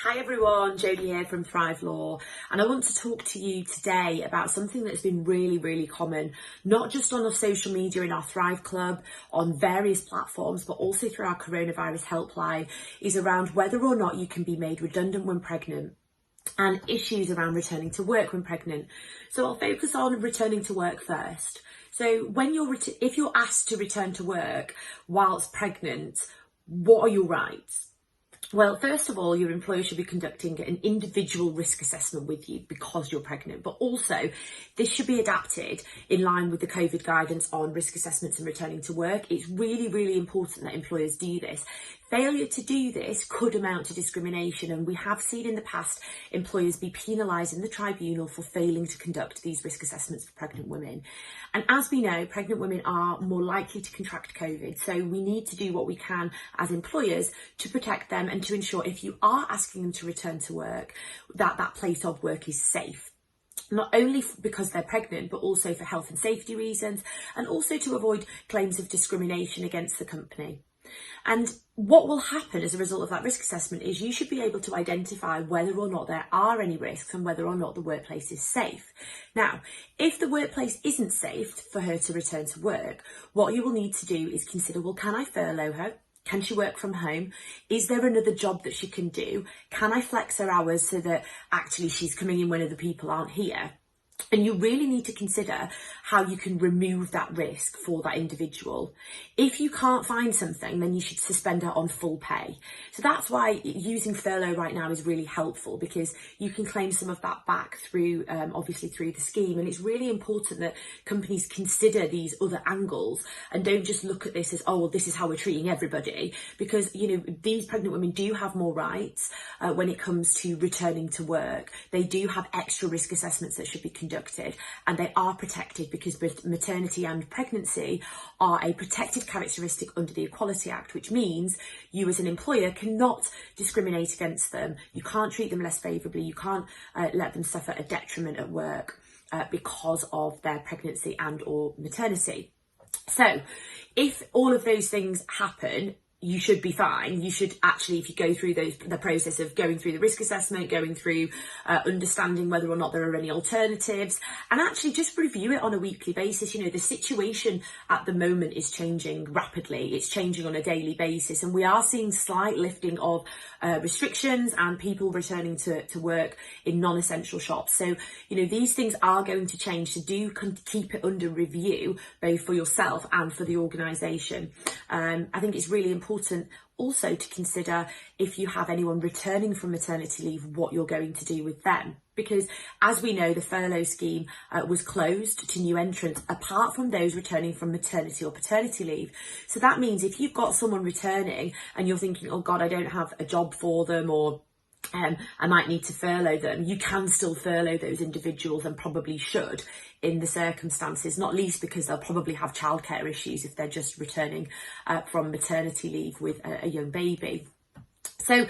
Hi everyone, Jodie here from Thrive Law, and I want to talk to you today about something that's been really common, not just on our social media in our Thrive Club, on various platforms, but also through our coronavirus helpline, is around whether or not you can be made redundant when pregnant and issues around returning to work when pregnant. So I'll focus on returning to work first. So when if you're asked to return to work whilst pregnant, what are your rights? Well, first of all, your employer should be conducting an individual risk assessment with you because you're pregnant, but also this should be adapted in line with the COVID guidance on risk assessments and returning to work. It's really important that employers do this. Failure to do this could amount to discrimination, and we have seen in the past employers be penalised in the tribunal for failing to conduct these risk assessments for pregnant women. And as we know, pregnant women are more likely to contract COVID, so we need to do what we can as employers to protect them and to ensure if you are asking them to return to work, that place of work is safe. Not only because they're pregnant, but also for health and safety reasons, and also to avoid claims of discrimination against the company. And what will happen as a result of that risk assessment is you should be able to identify whether or not there are any risks and whether or not the workplace is safe. Now, if the workplace isn't safe for her to return to work, what you will need to do is consider, well, can I furlough her? Can she work from home? Is there another job that she can do? Can I flex her hours so that actually she's coming in when other people aren't here? And you really need to consider how you can remove that risk for that individual. If you can't find something, then you should suspend her on full pay. So that's why using furlough right now is really helpful, because you can claim some of that back through, obviously through the scheme. And it's really important that companies consider these other angles and don't just look at this as, oh, well, this is how we're treating everybody, because, you know, these pregnant women do have more rights when it comes to returning to work. They do have extra risk assessments that should be conducted, and they are protected because both maternity and pregnancy are a protected characteristic under the Equality Act, which means you as an employer cannot discriminate against them. You can't treat them less favourably. You can't let them suffer a detriment at work because of their pregnancy and or maternity. So if all of those things happen, you should be fine. You should actually, if you go through the process of going through the risk assessment, going through understanding whether or not there are any alternatives, and actually just review it on a weekly basis. You know, the situation at the moment is changing rapidly. It's changing on a daily basis, and we are seeing slight lifting of restrictions and people returning to work in non-essential shops. So, you know, these things are going to change, so do keep it under review, both for yourself and for the organisation. I think it's really important also to consider, if you have anyone returning from maternity leave, what you're going to do with them. Because as we know, the furlough scheme was closed to new entrants, apart from those returning from maternity or paternity leave. So that means if you've got someone returning and you're thinking, oh God, I don't have a job for them, or I might need to furlough them, you can still furlough those individuals, and probably should in the circumstances, not least because they'll probably have childcare issues if they're just returning from maternity leave with a young baby. So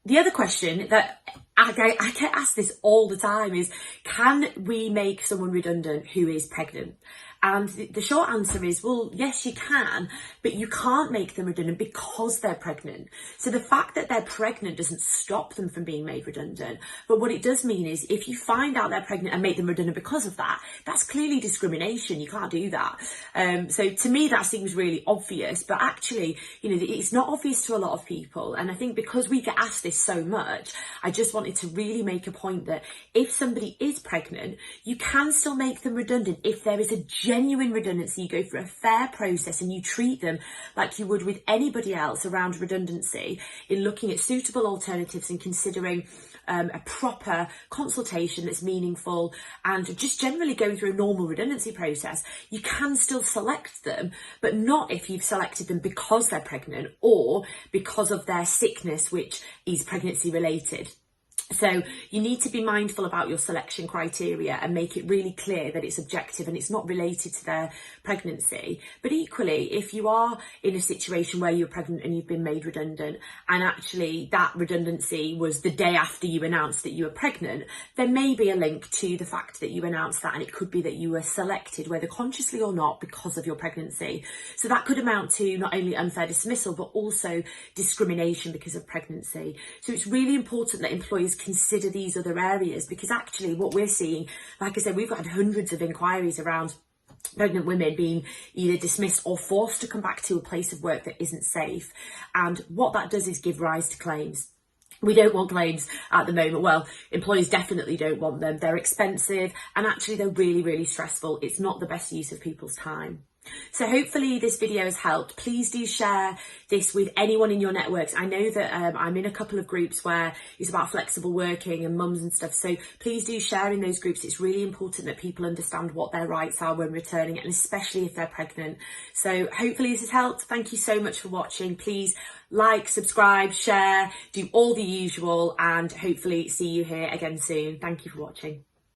the other question that I get asked this all the time is, can we make someone redundant who is pregnant? And the short answer is, well, yes, you can, but you can't make them redundant because they're pregnant. So the fact that they're pregnant doesn't stop them from being made redundant. But what it does mean is, if you find out they're pregnant and make them redundant because of that, that's clearly discrimination. You can't do that. So to me, that seems really obvious, but actually, you know, it's not obvious to a lot of people. And I think because we get asked this so much, I just wanted to really make a point that if somebody is pregnant, you can still make them redundant if there is a genuine redundancy. You go through a fair process and you treat them like you would with anybody else around redundancy, in looking at suitable alternatives and considering a proper consultation that's meaningful, and just generally going through a normal redundancy process. You can still select them, but not if you've selected them because they're pregnant or because of their sickness, which is pregnancy related. So you need to be mindful about your selection criteria and make it really clear that it's objective and it's not related to their pregnancy. But equally, if you are in a situation where you're pregnant and you've been made redundant, and actually that redundancy was the day after you announced that you were pregnant, there may be a link to the fact that you announced that, and it could be that you were selected, whether consciously or not, because of your pregnancy. So that could amount to not only unfair dismissal, but also discrimination because of pregnancy. So it's really important that employers consider these other areas, because actually what we're seeing, like I said, we've had hundreds of inquiries around pregnant women being either dismissed or forced to come back to a place of work that isn't safe. And what that does is give rise to claims. We don't want claims at the moment. Well, employers definitely don't want them. They're expensive and actually they're really, really stressful. It's not the best use of people's time. So hopefully this video has helped. Please do share this with anyone in your networks. I know that I'm in a couple of groups where it's about flexible working and mums and stuff. So please do share in those groups. It's really important that people understand what their rights are when returning, and especially if they're pregnant. So hopefully this has helped. Thank you so much for watching. Please like, subscribe, share, do all the usual, and hopefully see you here again soon. Thank you for watching.